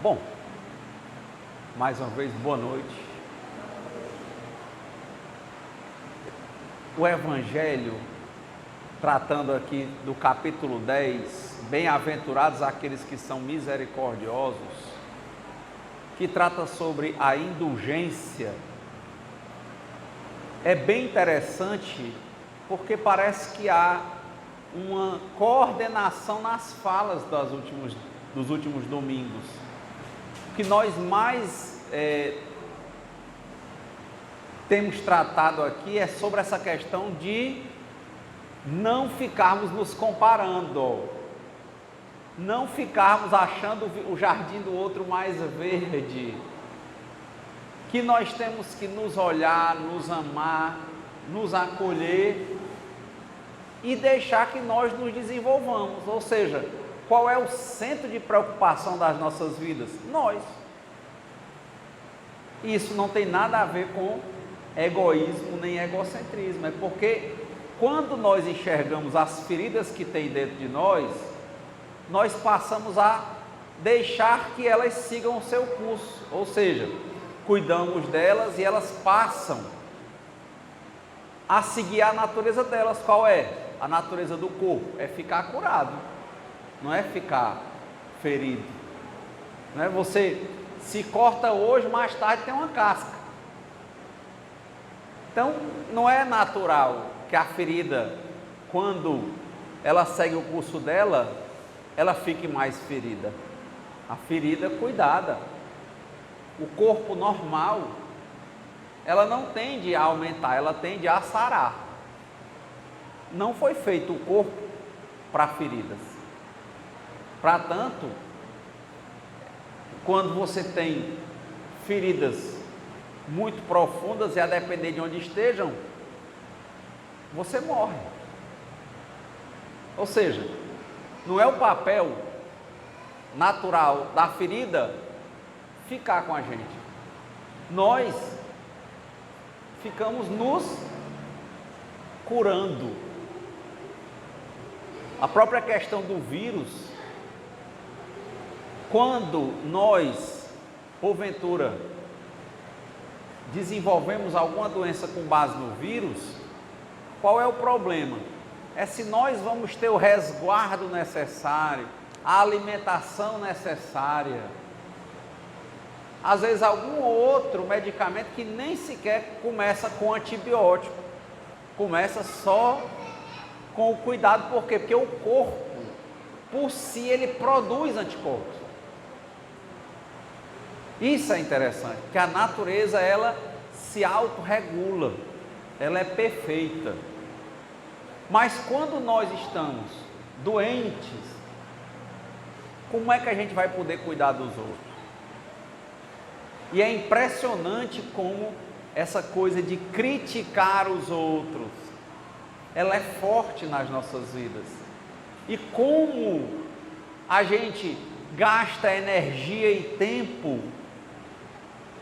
Bom, mais uma vez, boa noite. O Evangelho, tratando aqui do capítulo 10, bem-aventurados aqueles que são misericordiosos, que trata sobre a indulgência, é bem interessante, porque parece que há uma coordenação nas falas dos últimos domingos. O que nós mais temos tratado aqui é sobre essa questão de não ficarmos nos comparando, não ficarmos achando o jardim do outro mais verde, que nós temos que nos olhar, nos amar, nos acolher e deixar que nós nos desenvolvamos. Ou seja, qual é o centro de preocupação das nossas vidas? Nós. Isso não tem nada a ver com egoísmo nem egocentrismo, é porque quando nós enxergamos as feridas que tem dentro de nós, nós passamos a deixar que elas sigam o seu curso, ou seja, cuidamos delas e elas passam a seguir a natureza delas. Qual é? A natureza do corpo é ficar curado, não é ficar ferido, não é? Você se corta hoje, mais tarde tem uma casca. Então, não é natural que a ferida, quando ela segue o curso dela, ela fique mais ferida. A ferida cuidada. O corpo normal, ela não tende a aumentar, ela tende a sarar. Não foi feito o corpo para feridas. Para tanto, quando você tem feridas muito profundas, e a depender de onde estejam, você morre. Ou seja, não é o papel natural da ferida ficar com a gente. Nós ficamos nos curando. A própria questão do vírus, quando nós, porventura, desenvolvemos alguma doença com base no vírus, qual é o problema? É se nós vamos ter o resguardo necessário, a alimentação necessária, às vezes algum outro medicamento que nem sequer começa com antibiótico, começa só com o cuidado. Por quê? Porque o corpo, por si, ele produz anticorpos. Isso é interessante, porque a natureza, ela se autorregula, ela é perfeita. Mas quando nós estamos doentes, como é que a gente vai poder cuidar dos outros? E é impressionante como essa coisa de criticar os outros, ela é forte nas nossas vidas. E como a gente gasta energia e tempo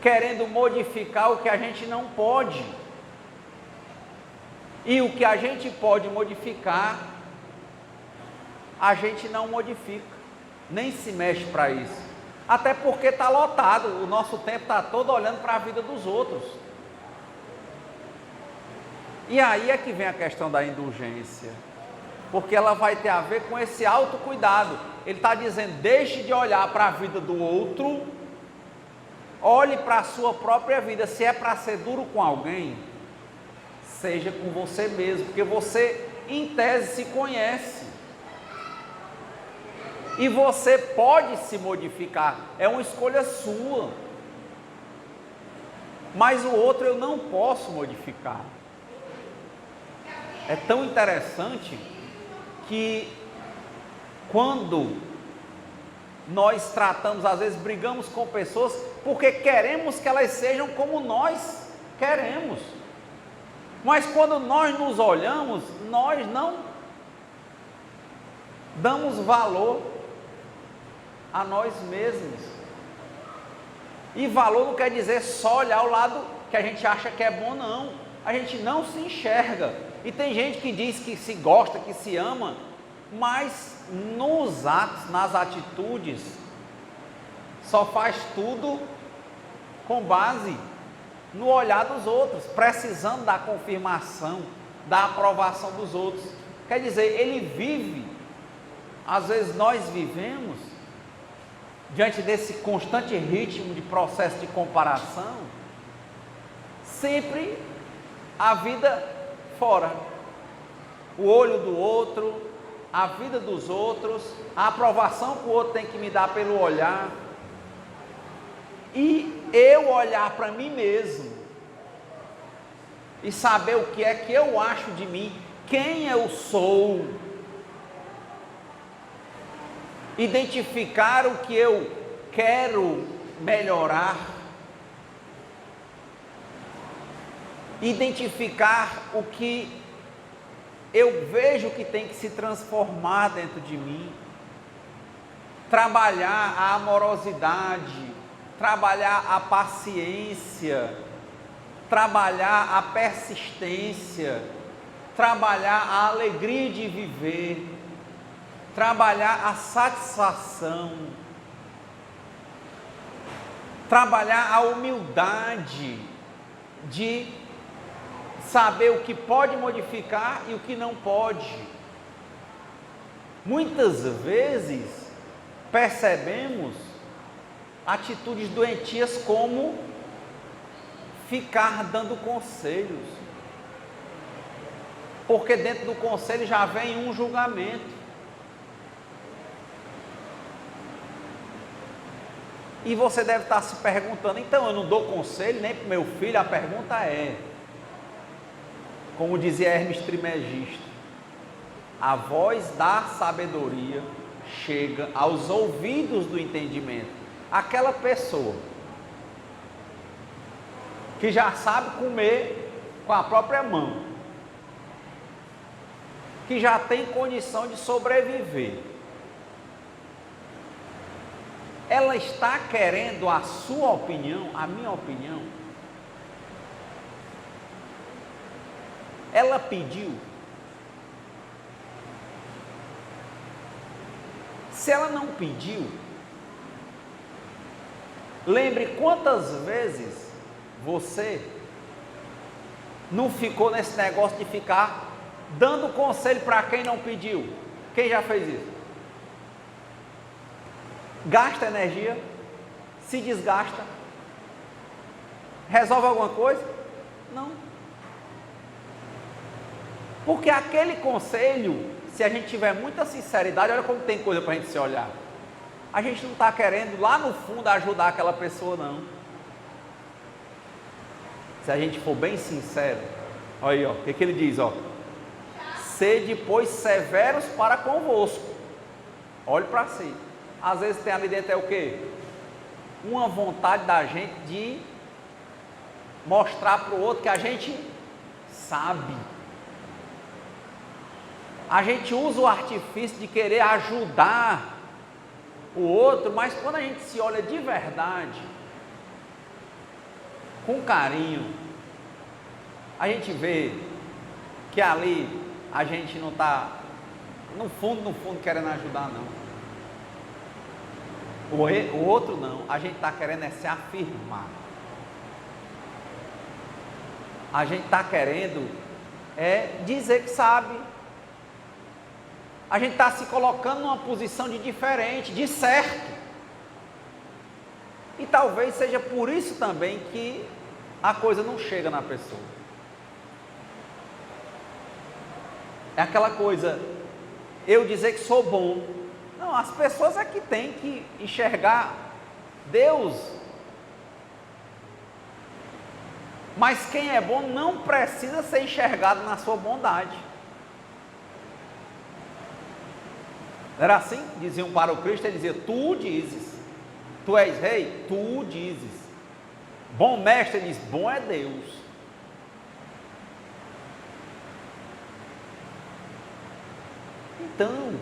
querendo modificar o que a gente não pode. E o que a gente pode modificar, a gente não modifica, nem se mexe para isso. Até porque está lotado, o nosso tempo está todo olhando para a vida dos outros. E aí é que vem a questão da indulgência, porque ela vai ter a ver com esse autocuidado. Ele está dizendo, deixe de olhar para a vida do outro, olhe para a sua própria vida. Se é para ser duro com alguém, seja com você mesmo, porque você, em tese, se conhece. E você pode se modificar, é uma escolha sua. Mas o outro eu não posso modificar. É tão interessante que quando nós tratamos, às vezes brigamos com pessoas porque queremos que elas sejam como nós queremos. Mas quando nós nos olhamos, nós não damos valor a nós mesmos. E valor não quer dizer só olhar o lado que a gente acha que é bom, não. A gente não se enxerga. E tem gente que diz que se gosta, que se ama, mas nos atos, nas atitudes, só faz tudo com base no olhar dos outros, precisando da confirmação, da aprovação dos outros. Quer dizer, ele vive, às vezes nós vivemos, diante desse constante ritmo de processo de comparação, sempre a vida fora, o olho do outro, a vida dos outros, a aprovação que o outro tem que me dar pelo olhar, e eu olhar para mim mesmo e saber o que é que eu acho de mim, quem eu sou, identificar o que eu quero melhorar, identificar o que eu vejo que tem que se transformar dentro de mim, trabalhar a amorosidade, trabalhar a paciência, trabalhar a persistência, trabalhar a alegria de viver, trabalhar a satisfação, trabalhar a humildade de saber o que pode modificar e o que não pode. Muitas vezes percebemos atitudes doentias como ficar dando conselhos, porque dentro do conselho já vem um julgamento. E você deve estar se perguntando, então eu não dou conselho nem para o meu filho? A pergunta é, como dizia Hermes Trismegisto, a voz da sabedoria chega aos ouvidos do entendimento. Aquela pessoa que já sabe comer com a própria mão, que já tem condição de sobreviver, ela está querendo a sua opinião, a minha opinião? Ela pediu? Se ela não pediu, lembre quantas vezes você não ficou nesse negócio de ficar dando conselho para quem não pediu. Quem já fez isso? Gasta energia, se desgasta, resolve alguma coisa? Não. Porque aquele conselho, se a gente tiver muita sinceridade, olha como tem coisa para a gente se olhar. A gente não está querendo lá no fundo ajudar aquela pessoa, não. Se a gente for bem sincero, olha aí, ó, o que ele diz, ó? Sede, pois, severos para convosco. Olhe para si. Às vezes tem ali dentro é o quê? Uma vontade da gente de mostrar para o outro que a gente sabe. A gente usa o artifício de querer ajudar o outro, mas quando a gente se olha de verdade, com carinho, a gente vê que ali a gente não está, no fundo, querendo ajudar, não. O outro não, a gente está querendo é se afirmar. A gente está querendo é dizer que sabe. A gente está se colocando numa posição de diferente, de certo. E talvez seja por isso também que a coisa não chega na pessoa. É aquela coisa, eu dizer que sou bom. Não, as pessoas é que têm que enxergar Deus. Mas quem é bom não precisa ser enxergado na sua bondade. Era assim? Diziam para o Cristo, ele dizia, tu dizes. Tu és rei? Tu dizes. Bom mestre, ele diz, bom é Deus. Então,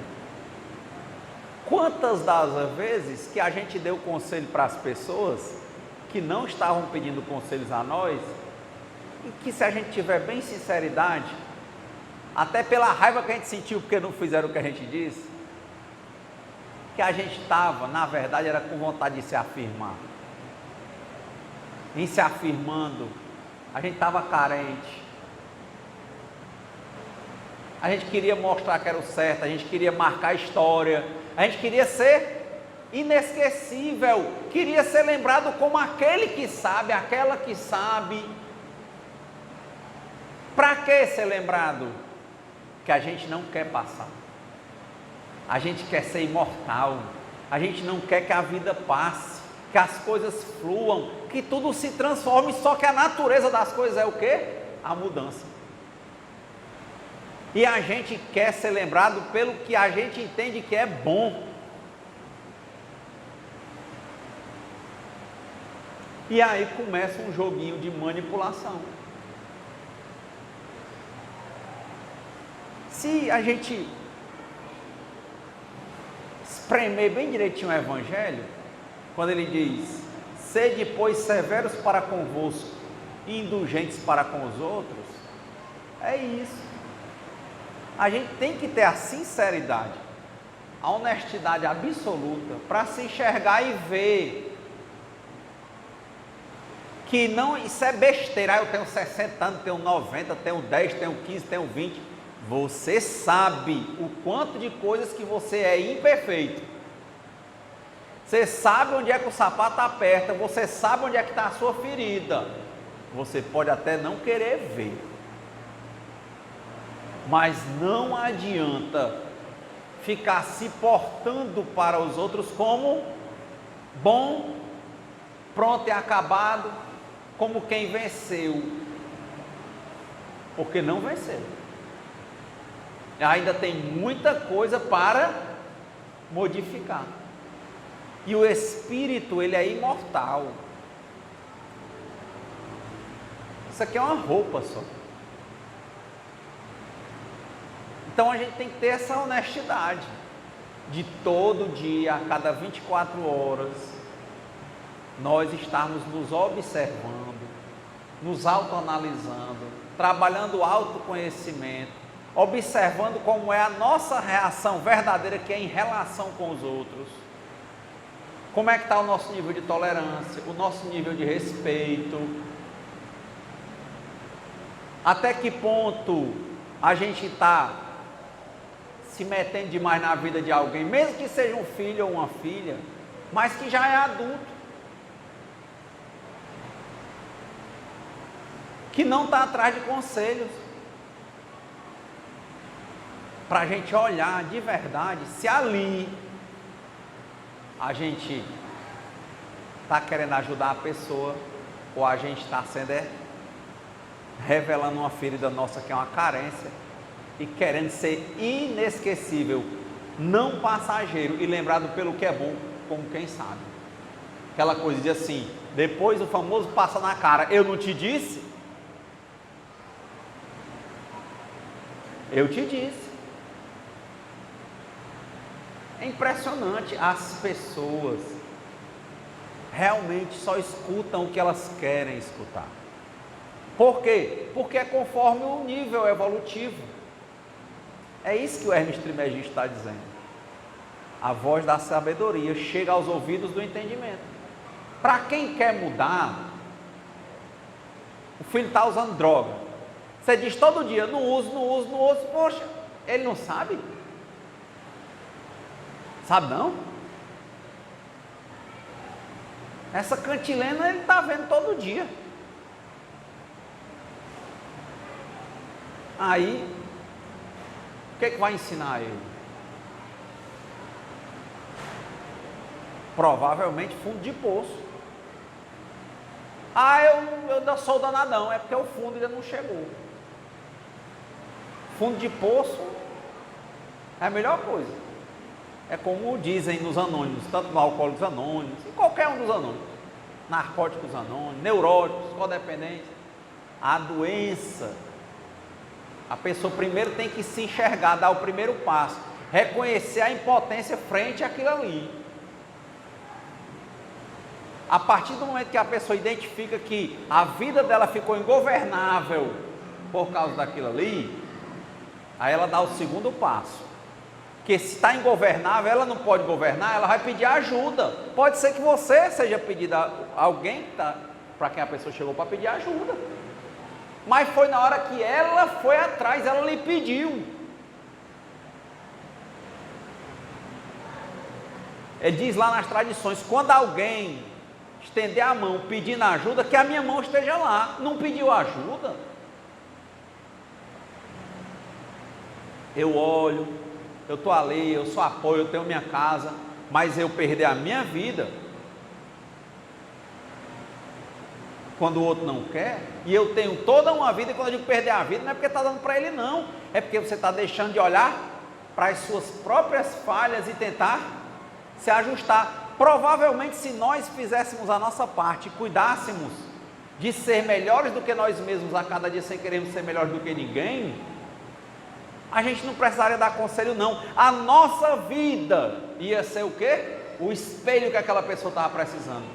quantas das vezes que a gente deu conselho para as pessoas que não estavam pedindo conselhos a nós, e que se a gente tiver bem sinceridade, até pela raiva que a gente sentiu porque não fizeram o que a gente disse, que que a gente estava, na verdade, era com vontade de se afirmar. Em se afirmando, a gente estava carente. A gente queria mostrar que era o certo, a gente queria marcar a história, a gente queria ser inesquecível, queria ser lembrado como aquele que sabe, aquela que sabe. Para que ser lembrado? Que a gente não quer passar. A gente quer ser imortal. A gente não quer que a vida passe, que as coisas fluam, que tudo se transforme, só que a natureza das coisas é o quê? A mudança. E a gente quer ser lembrado pelo que a gente entende que é bom. E aí começa um joguinho de manipulação. Se a gente espremer bem direitinho o Evangelho, quando ele diz: sede, pois, severos para convosco e indulgentes para com os outros, é isso. A gente tem que ter a sinceridade, a honestidade absoluta, para se enxergar e ver que não, isso é besteira. Eu tenho 60 anos, tenho 90, tenho 10, tenho 15, tenho 20. Você sabe o quanto de coisas que você é imperfeito. Você sabe onde é que o sapato aperta, você sabe onde é que está a sua ferida. Você pode até não querer ver, mas não adianta ficar se portando para os outros como bom, pronto e acabado, como quem venceu, porque não venceu. Ainda tem muita coisa para modificar. E o espírito, ele é imortal. Isso aqui é uma roupa só. Então a gente tem que ter essa honestidade de todo dia, a cada 24 horas, nós estarmos nos observando, nos autoanalisando, trabalhando o autoconhecimento, observando como é a nossa reação verdadeira, que é em relação com os outros. Como é que está o nosso nível de tolerância, o nosso nível de respeito, até que ponto a gente está se metendo demais na vida de alguém, mesmo que seja um filho ou uma filha, mas que já é adulto, que não está atrás de conselhos, para a gente olhar de verdade se ali a gente está querendo ajudar a pessoa, ou a gente está sendo revelando uma ferida nossa que é uma carência, e querendo ser inesquecível, não passageiro, e lembrado pelo que é bom, como quem sabe. Aquela coisa de assim, depois o famoso passa na cara: eu não te disse? Eu te disse. É impressionante, as pessoas realmente só escutam o que elas querem escutar. Por quê? Porque é conforme o nível evolutivo. É isso que o Hermes Trismegisto está dizendo. A voz da sabedoria chega aos ouvidos do entendimento. Para quem quer mudar, o filho está usando droga. Você diz todo dia: não uso, não uso, não uso. Poxa, ele não sabe? Sabe não? Essa cantilena ele está vendo todo dia. Aí, o que é que vai ensinar ele? Provavelmente fundo de poço. Eu ainda sou danadão, é porque o fundo ainda não chegou. Fundo de poço é a melhor coisa. É como dizem nos anônimos, tanto no Alcoólicos Anônimos, em qualquer um dos anônimos, Narcóticos Anônimos, Neuróticos, Codependência. A doença, a pessoa primeiro tem que se enxergar, dar o primeiro passo, reconhecer a impotência frente àquilo ali. A partir do momento que a pessoa identifica que a vida dela ficou ingovernável por causa daquilo ali, aí ela dá o segundo passo. que se está ingovernável, ela não pode governar, ela vai pedir ajuda. Pode ser que você seja pedido a alguém para quem a pessoa chegou para pedir ajuda. Mas foi na hora que ela foi atrás, ela lhe pediu. Ele diz lá nas tradições, quando alguém estender a mão pedindo ajuda, que a minha mão esteja lá. Não pediu ajuda? Eu olho, eu estou ali, eu sou apoio, eu tenho minha casa, mas eu perder a minha vida, quando o outro não quer, e eu tenho toda uma vida, e quando eu digo perder a vida, não é porque está dando para ele não, é porque você está deixando de olhar para as suas próprias falhas e tentar se ajustar. Provavelmente, se nós fizéssemos a nossa parte, cuidássemos de ser melhores do que nós mesmos a cada dia, sem querermos ser melhores do que ninguém, a gente não precisaria dar conselho não. A nossa vida ia ser o quê? O espelho que aquela pessoa estava precisando.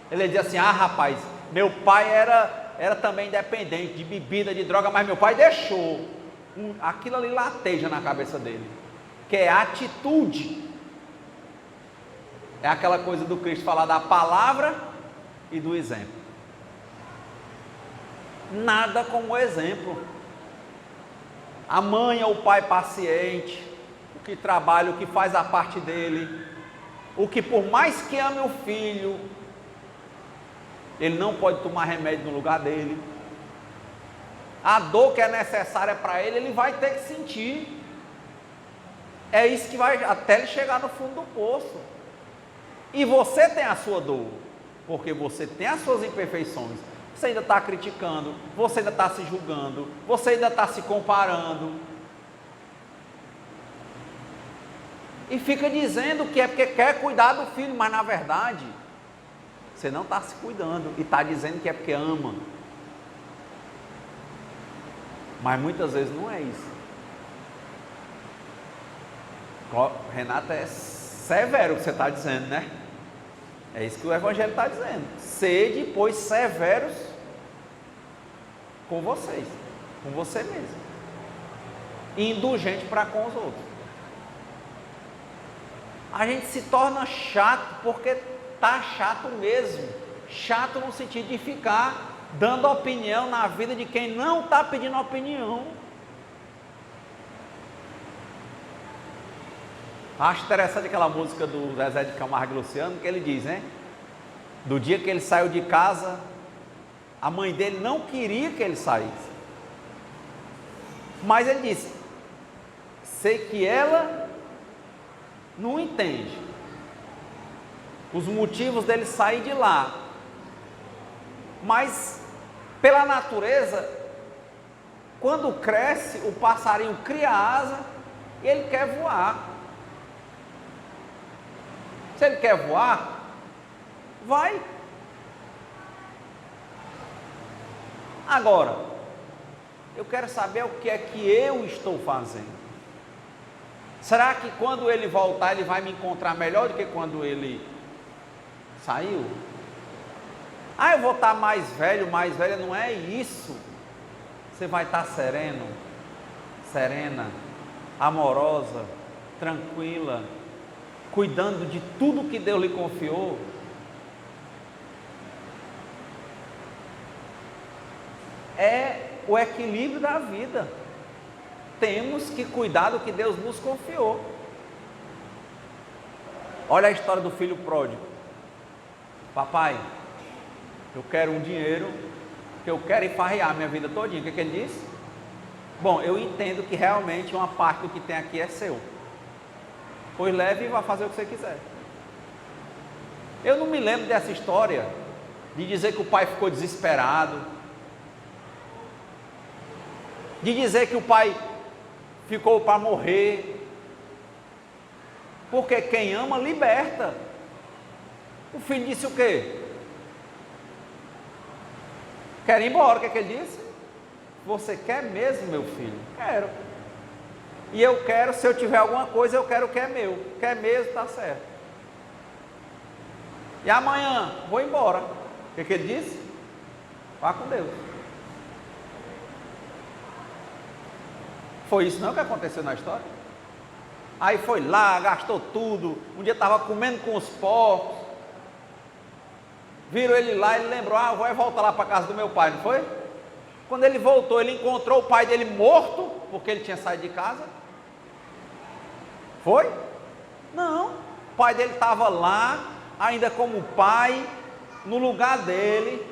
Ele dizia assim, rapaz, meu pai era também dependente de bebida, de droga, mas meu pai deixou. Aquilo ali lateja na cabeça dele, que é atitude. É aquela coisa do Cristo falar da palavra e do exemplo. Nada como o exemplo. A mãe ou o pai paciente, o que trabalha, o que faz a parte dele, o que por mais que ame o filho, ele não pode tomar remédio no lugar dele. A dor que é necessária para ele, ele vai ter que sentir. É isso que vai até ele chegar no fundo do poço. E você tem a sua dor, porque você tem as suas imperfeições. Você ainda está criticando, você ainda está se julgando, você ainda está se comparando. E fica dizendo que é porque quer cuidar do filho, mas na verdade, você não está se cuidando e está dizendo que é porque ama. Mas muitas vezes não é isso. Renata, é severo o que você está dizendo, né? É isso que o Evangelho está dizendo. Sede, pois, severos com vocês, com você mesmo, e indulgente para com os outros. A gente se torna chato porque está chato mesmo. Chato no sentido de ficar dando opinião na vida de quem não está pedindo opinião. Acho interessante aquela música do Zezé de Camargo e Luciano, que ele diz, né? Do dia que ele saiu de casa, a mãe dele não queria que ele saísse. Mas ele disse, sei que ela não entende os motivos dele sair de lá. Mas, pela natureza, quando cresce, o passarinho cria asa e ele quer voar. Se ele quer voar, vai. Agora, eu quero saber o que é que eu estou fazendo. Será que quando ele voltar, ele vai me encontrar melhor do que quando ele saiu? Eu vou estar mais velha, não é isso. Você vai estar sereno, serena, amorosa, tranquila, cuidando de tudo que Deus lhe confiou. É o equilíbrio da vida. Temos que cuidar do que Deus nos confiou. Olha a história do filho pródigo. Papai, eu quero um dinheiro, que eu quero ir farrear minha vida todinha. O que ele disse? Bom, eu entendo que realmente uma parte do que tem aqui é seu. Pois leve e vá fazer o que você quiser. Eu não me lembro dessa história de dizer que o pai ficou desesperado, de dizer que o pai ficou para morrer, porque quem ama liberta. O filho disse o quê? Quer ir embora. O que ele disse? Você quer mesmo, meu filho? Quero. E eu quero, se eu tiver alguma coisa, eu quero o que é meu. Quer mesmo, está certo. E amanhã, vou embora. O que ele disse? Vá com Deus. Foi isso não que aconteceu na história? Aí foi lá, gastou tudo. Um dia estava comendo com os porcos. Viram ele lá, ele lembrou, vou voltar lá para a casa do meu pai, não foi? Quando ele voltou, ele encontrou o pai dele morto, porque ele tinha saído de casa. Foi? Não. O pai dele estava lá, ainda como pai, no lugar dele,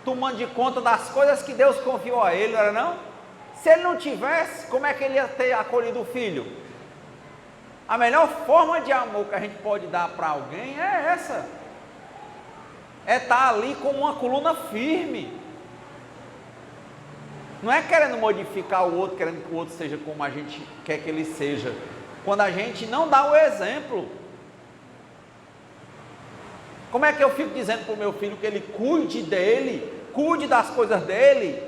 tomando de conta das coisas que Deus confiou a ele, não era não? Se ele não tivesse, como é que ele ia ter acolhido o filho? A melhor forma de amor que a gente pode dar para alguém é essa. É estar ali como uma coluna firme. Não é querendo modificar o outro, querendo que o outro seja como a gente quer que ele seja. Quando a gente não dá o exemplo. Como é que eu fico dizendo para o meu filho que ele cuide dele, cuide das coisas dele,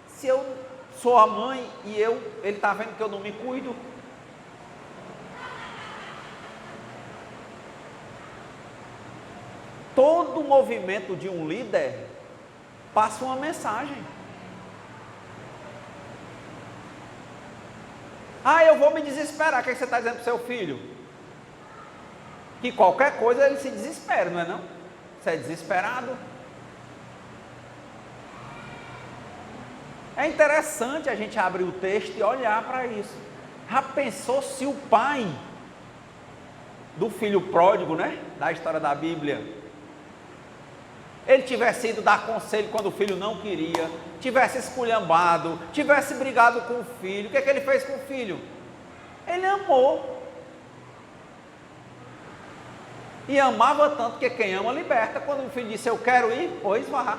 se eu sou a mãe e ele está vendo que eu não me cuido? Todo movimento de um líder passa uma mensagem. Eu vou me desesperar. O que você está dizendo para o seu filho? Que qualquer coisa ele se desespera, não é não? Você é desesperado. É interessante a gente abrir o texto e olhar para isso. Já pensou se o pai do filho pródigo, né? Da história da Bíblia, ele tivesse ido dar conselho quando o filho não queria, tivesse esculhambado, tivesse brigado com o filho, o que é que ele fez com o filho? Ele amou. E amava tanto que quem ama liberta. Quando o filho disse, eu quero ir, pois vá.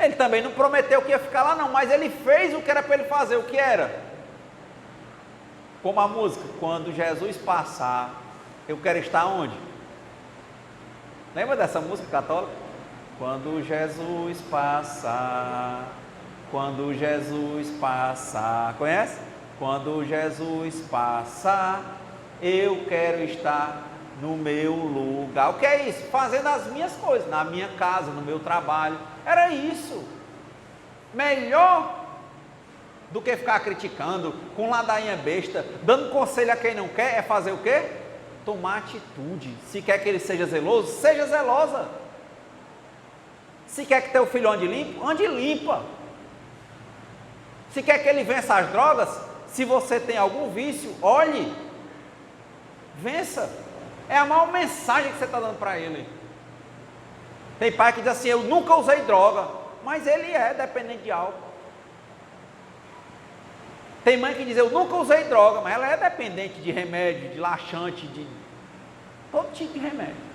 Ele também não prometeu que ia ficar lá não, mas ele fez o que era para ele fazer. O que era? Como a música, quando Jesus passar, eu quero estar onde? Lembra dessa música católica? Quando Jesus passar, quando Jesus passar, conhece? Quando Jesus passar, eu quero estar no meu lugar. O que é isso? Fazendo as minhas coisas, na minha casa, no meu trabalho. Era isso. Melhor do que ficar criticando, com ladainha besta, dando conselho a quem não quer, é fazer o quê? Tomar atitude. Se quer que ele seja zeloso, seja zelosa. Se quer que teu filho ande limpa. Se quer que ele vença as drogas, se você tem algum vício, olhe, vença. É a maior mensagem que você está dando para ele. Tem pai que diz assim, eu nunca usei droga, mas ele é dependente de álcool. Tem mãe que diz, eu nunca usei droga, mas ela é dependente de remédio, de laxante, de todo tipo de remédio.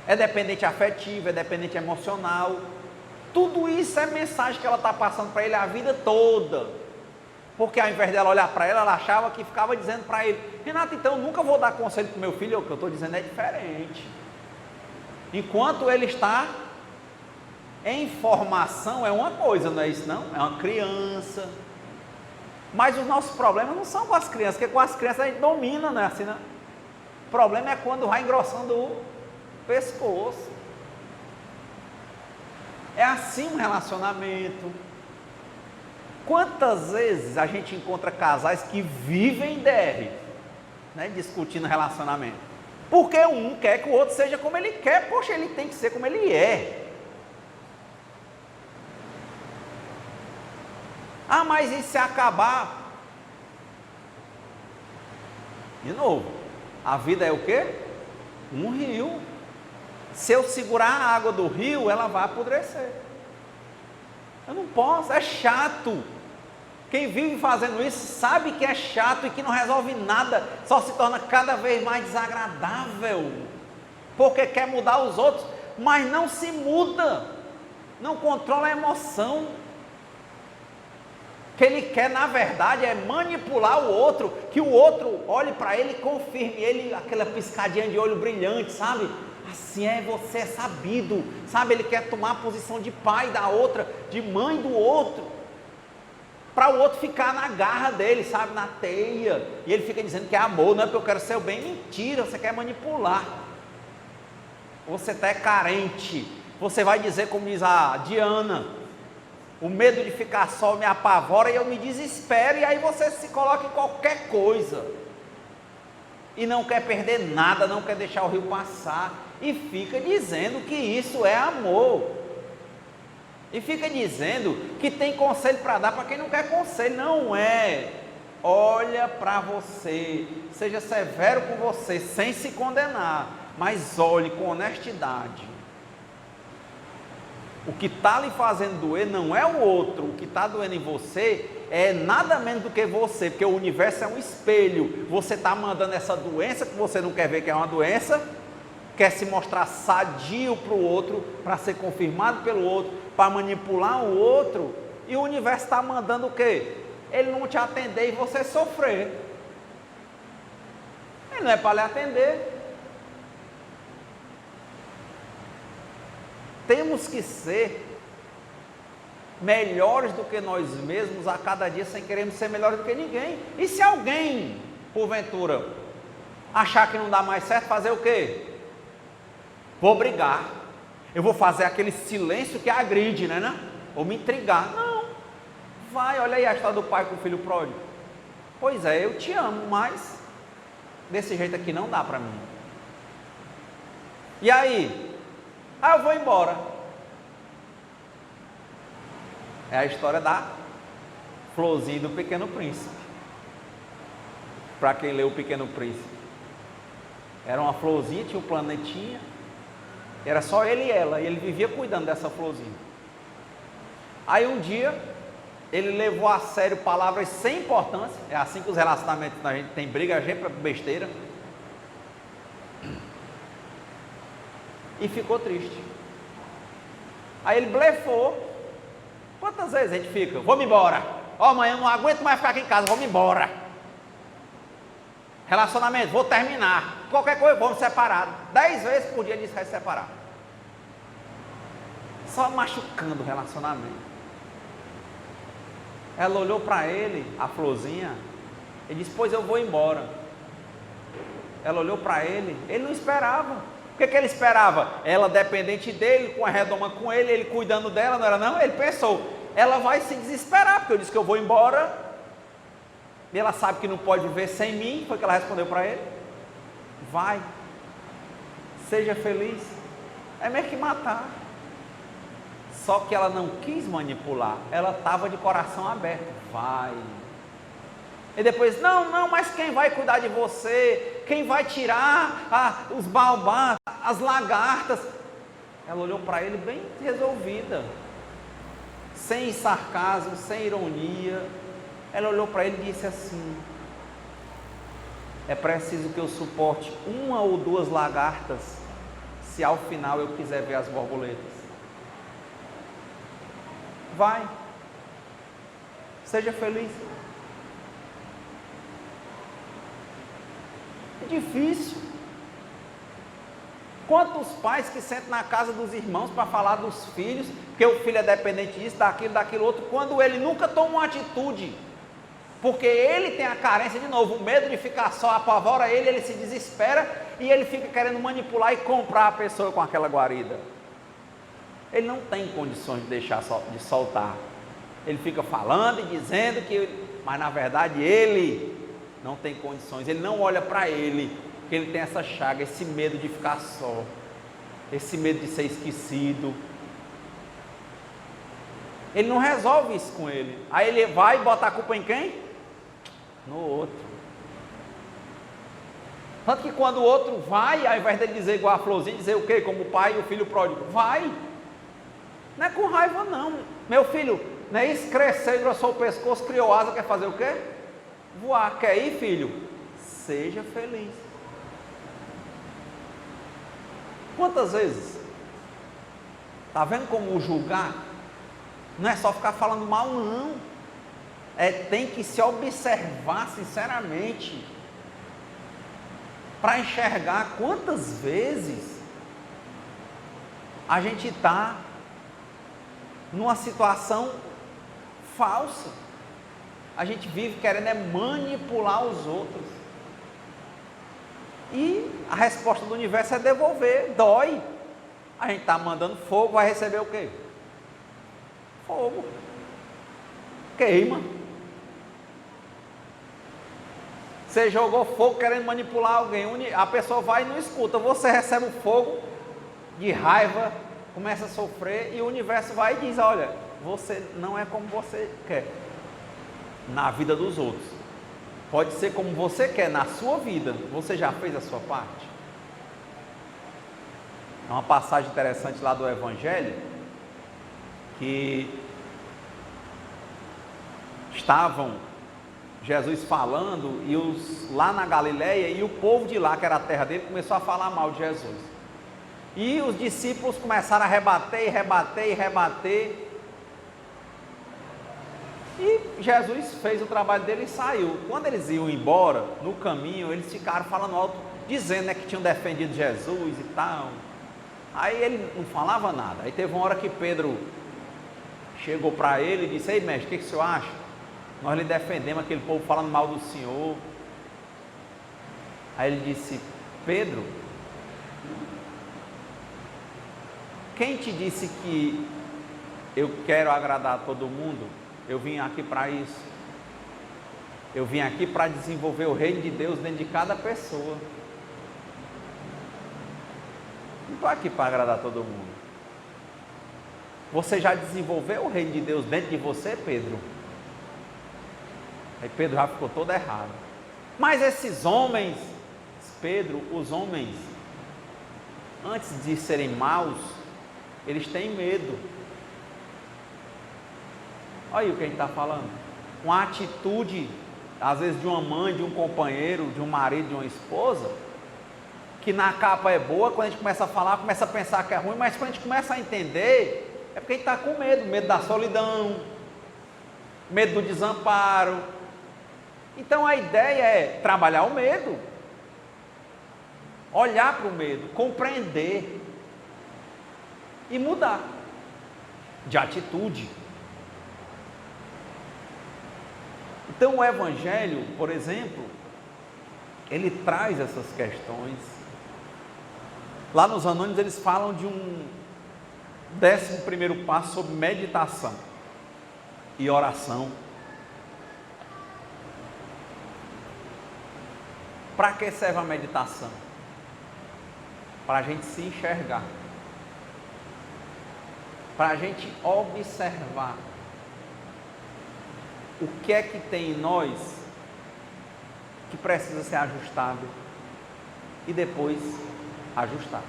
É dependente afetivo, é dependente emocional. Tudo isso é mensagem que ela está passando para ele a vida toda. Porque ao invés dela olhar para ela, ela achava que ficava dizendo para ele, Renato, então eu nunca vou dar conselho para o meu filho, o que eu estou dizendo é diferente. Enquanto ele está em formação, é uma coisa, não é isso não? É uma criança. Mas os nossos problemas não são com as crianças, porque com as crianças a gente domina, não é assim não? O problema é quando vai engrossando o pescoço. É assim um relacionamento. Quantas vezes a gente encontra casais que vivem DR, né, discutindo relacionamento? Porque um quer que o outro seja como ele quer, poxa, ele tem que ser como ele é. Mas e se acabar? De novo, a vida é o quê? Um rio. Se eu segurar a água do rio, ela vai apodrecer. Eu não posso, é chato. Quem vive fazendo isso sabe que é chato e que não resolve nada, só se torna cada vez mais desagradável, porque quer mudar os outros, mas não se muda, não controla a emoção. O que ele quer, na verdade, é manipular o outro, que o outro olhe para ele e confirme ele, aquela piscadinha de olho brilhante, sabe? Assim você é sabido, sabe? Ele quer tomar a posição de pai da outra, de mãe do outro, para o outro ficar na garra dele, sabe? Na teia, e ele fica dizendo que é amor, não é porque eu quero ser o bem. Mentira, você quer manipular. Você está carente, você vai dizer como diz a Diana, O medo de ficar só me apavora e eu me desespero, e aí você se coloca em qualquer coisa. E não quer perder nada, não quer deixar o rio passar. E fica dizendo que isso é amor. E fica dizendo que tem conselho para dar para quem não quer conselho. Não é. Olha para você, seja severo com você, sem se condenar, mas olhe com honestidade. O que está lhe fazendo doer não é o outro, o que está doendo em você é nada menos do que você, porque o universo é um espelho. Você está mandando essa doença que você não quer ver que é uma doença, quer se mostrar sadio para o outro, para ser confirmado pelo outro, para manipular o outro, e o universo está mandando o quê? Ele não te atender e você sofrer. Ele não é para lhe atender. Temos que ser melhores do que nós mesmos a cada dia, sem querermos ser melhores do que ninguém. E se alguém, porventura, achar que não dá mais certo, fazer o quê? Vou brigar. Eu vou fazer aquele silêncio que agride, né? Ou me intrigar. Não. Vai, olha aí a história do pai com o filho pródigo. Pois é, eu te amo, mas desse jeito aqui não dá para mim. E aí? Eu vou embora. É a história da florzinha do Pequeno Príncipe. Para quem leu o Pequeno Príncipe. Era uma florzinha, tinha um planetinha. Era só ele e ela. E ele vivia cuidando dessa florzinha. Aí um dia, ele levou a sério palavras sem importância. É assim que os relacionamentos a gente tem briga, a gente é besteira. E ficou triste. Aí ele blefou. Quantas vezes a gente fica? Vou-me embora. Amanhã eu não aguento mais ficar aqui em casa, vou-me embora. Relacionamento, vou terminar. Qualquer coisa, vamos separar. 10 vezes por dia ele disse que vai se separar. Só machucando o relacionamento. Ela olhou para ele, a florzinha, e disse: pois eu vou embora. Ela olhou para ele não esperava. O que ele esperava? Ela dependente dele, com a redoma com ele cuidando dela, não era não? Ele pensou, ela vai se desesperar, porque eu disse que eu vou embora, e ela sabe que não pode viver sem mim. Foi o que ela respondeu para ele: vai, seja feliz. É mesmo que matar. Só que ela não quis manipular, ela estava de coração aberto. Vai. E depois, não, mas quem vai cuidar de você? Quem vai tirar os baobás, as lagartas? Ela olhou para ele bem resolvida, sem sarcasmo, sem ironia. Ela olhou para ele e disse assim: é preciso que eu suporte 1 ou 2 lagartas, se ao final eu quiser ver as borboletas. Vai, seja feliz. É difícil. Quantos pais que sentam na casa dos irmãos para falar dos filhos, porque o filho é dependente disso, daquilo outro, quando ele nunca toma uma atitude, porque ele tem a carência, de novo, o medo de ficar só apavora ele se desespera e ele fica querendo manipular e comprar a pessoa com aquela guarida. Ele não tem condições de deixar de soltar. Ele fica falando e dizendo mas na verdade ele não tem condições. Ele não olha para ele, porque ele tem essa chaga, esse medo de ficar só, esse medo de ser esquecido. Ele não resolve isso com ele. Aí ele vai botar a culpa em quem? No outro. Tanto que quando o outro vai, ao invés dele dizer igual a florzinha, dizer o quê? Como o pai e o filho pródigo, vai. Não é com raiva não. Meu filho, não é isso? Cresceu, engrossou o pescoço, criou asa, quer fazer o quê? Voar. Quer ir, filho? Seja feliz. Quantas vezes? Está vendo como julgar? Não é só ficar falando mal não. Tem que se observar sinceramente, para enxergar quantas vezes a gente está numa situação falsa. A gente vive querendo manipular os outros. E a resposta do universo é devolver, dói. A gente está mandando fogo, vai receber o quê? Fogo. queima. Você jogou fogo querendo manipular alguém, a pessoa vai e não escuta, você recebe o fogo de raiva, começa a sofrer e o universo vai e diz, olha, você não é como você quer na vida dos outros. Pode ser como você quer na sua vida, você já fez a sua parte? É uma passagem interessante lá do Evangelho, que estavam Jesus falando, e lá na Galileia, e o povo de lá, que era a terra dele, começou a falar mal de Jesus. E os discípulos começaram a rebater, e Jesus fez o trabalho dele e saiu. Quando eles iam embora, no caminho, eles ficaram falando alto, dizendo, né, que tinham defendido Jesus e tal. Aí ele não falava nada. Aí teve uma hora que Pedro chegou para ele e disse, ei mestre, o que o senhor acha? Nós lhe defendemos, aquele povo falando mal do Senhor. Aí ele disse, Pedro, quem te disse que eu quero agradar a todo mundo? Eu vim aqui para isso. Eu vim aqui para desenvolver o reino de Deus dentro de cada pessoa. Não estou aqui para agradar a todo mundo. Você já desenvolveu o reino de Deus dentro de você, Pedro? Aí Pedro já ficou todo errado. Mas esses homens, Pedro, os homens, antes de serem maus, eles têm medo. Olha aí o que a gente está falando. Uma atitude, às vezes de uma mãe, de um companheiro, de um marido, de uma esposa, que na capa é boa, quando a gente começa a falar, começa a pensar que é ruim, mas quando a gente começa a entender, é porque a gente está com medo, medo da solidão, medo do desamparo. Então a ideia é trabalhar o medo, olhar para o medo, compreender e mudar de atitude. Então o Evangelho, por exemplo, ele traz essas questões. Lá nos Anônimos eles falam de um 11º passo sobre meditação e oração. Para que serve a meditação? Para a gente se enxergar, para a gente observar o que é que tem em nós que precisa ser ajustado e depois ajustar.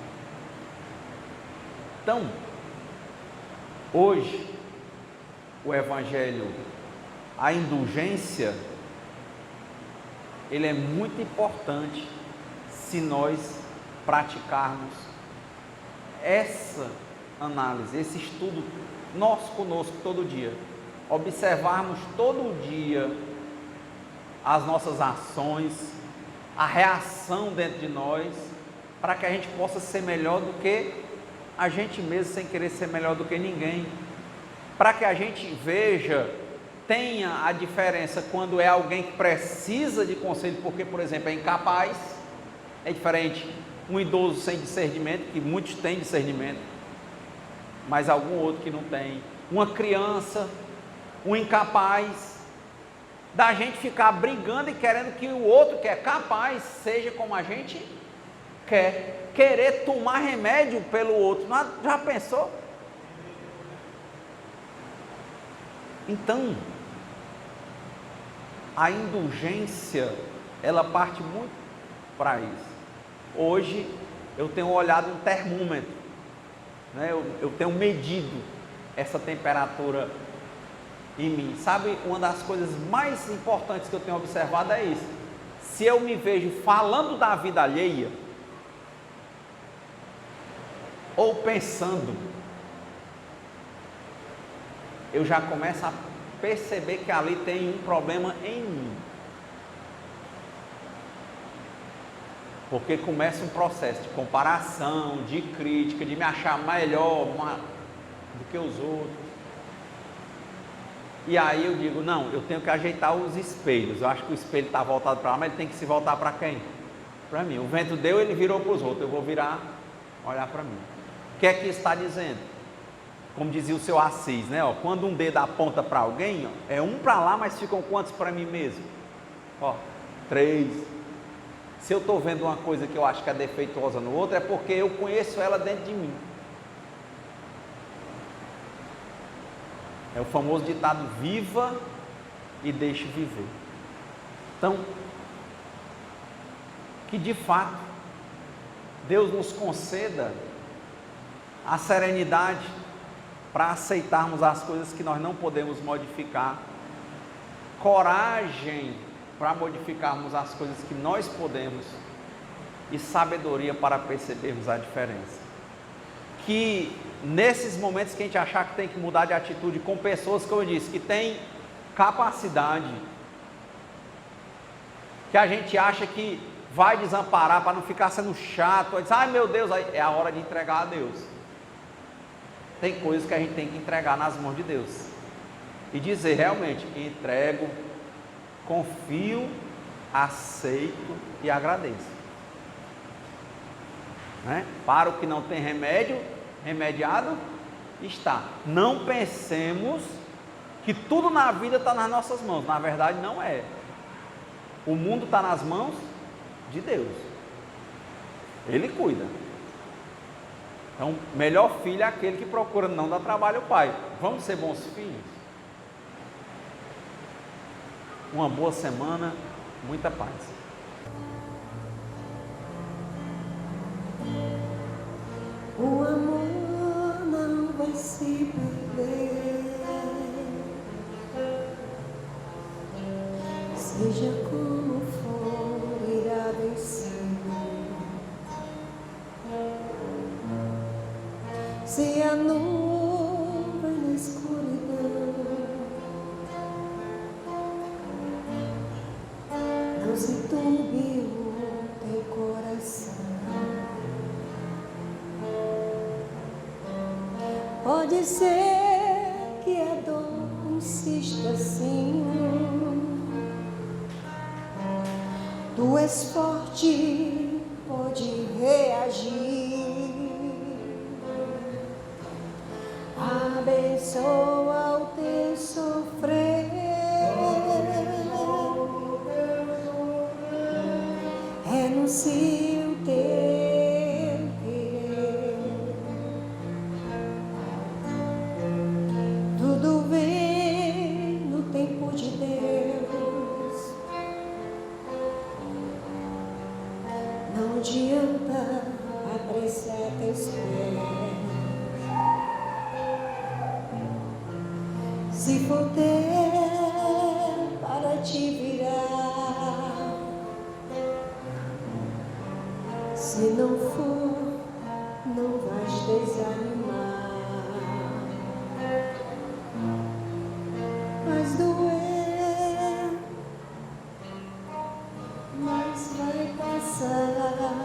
Então, hoje, o Evangelho, a indulgência, ele é muito importante se nós praticarmos essa análise, esse estudo nosso conosco todo dia, observarmos todo dia as nossas ações, a reação dentro de nós, para que a gente possa ser melhor do que a gente mesmo, sem querer ser melhor do que ninguém, para que a gente veja, tenha a diferença quando é alguém que precisa de conselho, porque, por exemplo, é incapaz, é diferente um idoso sem discernimento, que muitos têm discernimento, mas algum outro que não tem, uma criança, um incapaz, da gente ficar brigando e querendo que o outro que é capaz seja como a gente quer, querer tomar remédio pelo outro, já pensou? Então, a indulgência, ela parte muito para isso. Hoje, eu tenho olhado um termômetro, né? eu tenho medido essa temperatura em mim. Sabe, uma das coisas mais importantes que eu tenho observado é isso. Se eu me vejo falando da vida alheia, ou pensando, eu já começo a perceber que ali tem um problema em mim. Porque começa um processo de comparação, de crítica, de me achar melhor do que os outros. E aí eu digo, não, eu tenho que ajeitar os espelhos. Eu acho que o espelho está voltado para lá, mas ele tem que se voltar para quem? Para mim. O vento deu, ele virou para os outros. Eu vou virar, olhar para mim. O que é que isso está dizendo? como dizia o seu Assis, né? Ó, quando um dedo aponta para alguém, ó, é um para lá, mas ficam quantos para mim mesmo? Ó, 3. Se eu estou vendo uma coisa que eu acho que é defeituosa no outro, é porque eu conheço ela dentro de mim. É o famoso ditado: viva e deixe viver. Então, que de fato Deus nos conceda a serenidade para aceitarmos as coisas que nós não podemos modificar, coragem para modificarmos as coisas que nós podemos e sabedoria para percebermos a diferença. Que nesses momentos que a gente achar que tem que mudar de atitude com pessoas, como eu disse, que têm capacidade, que a gente acha que vai desamparar para não ficar sendo chato, diz, ai meu Deus, é a hora de entregar a Deus. Tem coisas que a gente tem que entregar nas mãos de Deus e dizer realmente: entrego, confio, aceito e agradeço, né? Para o que não tem remédio, remediado está. Não pensemos que tudo na vida está nas nossas mãos. Na verdade não é. O mundo está nas mãos de Deus. Ele cuida. Então, melhor filho é aquele que procura não dar trabalho ao pai. Vamos ser bons filhos? Uma boa semana, muita paz. O amor não vai se perder, seja como for, irá vencer. Se a nuvem na escuridão não se turbe o teu coração, pode ser que a dor insista assim. Tu és forte, pode reagir. Abençoa o teu sofrer. Renuncie o teu querer. Tudo vem no tempo de Deus. Não adianta apressar teus pés. Se for ter para te virar, se não for, não vais desanimar. Mas doer, mas vai passar.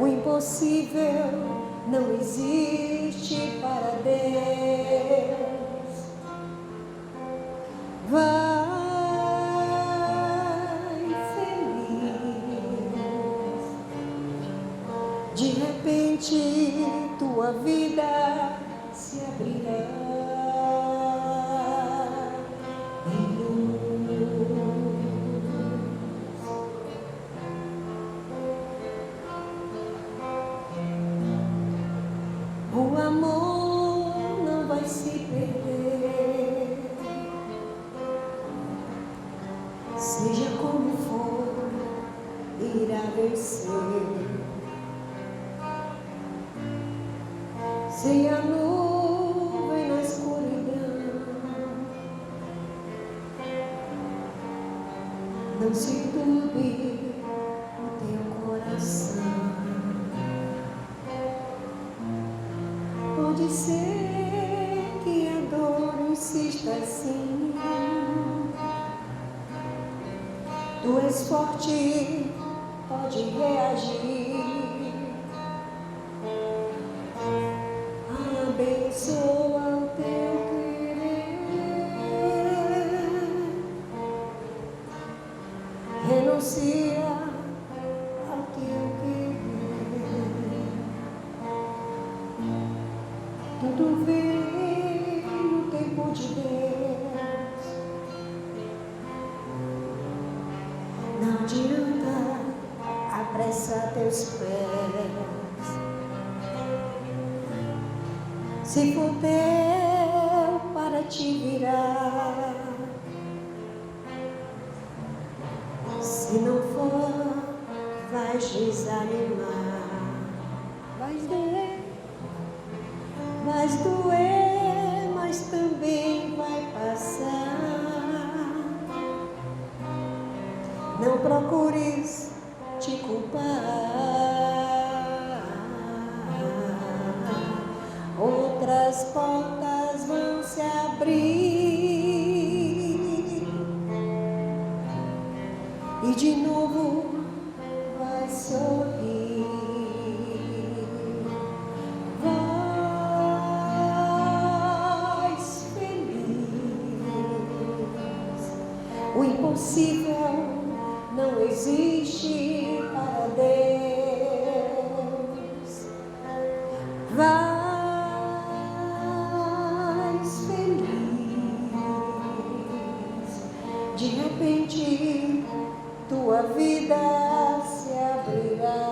O impossível não existe para Deus. Vai feliz. De repente tua vida se abrirá. O amor não vai se perder, seja como for, irá vencer. Se a nuvem na escuridão não se turbe o teu coração, pode ser resista sim. Tu és forte, pode reagir. Abençoa o teu querer. Renuncia ao teu querer. Tudo vem no tempo de Deus. Não adianta apressar teus pés. Se for teu para te virar, se não for, vais desanimar. Vai doer, mas também vai passar. Não procures te culpar. Outras portas vão se abrir e de novo vai sorrir. Vais feliz. O impossível não existe para Deus. Vais feliz. De repente tua vida se abrirá.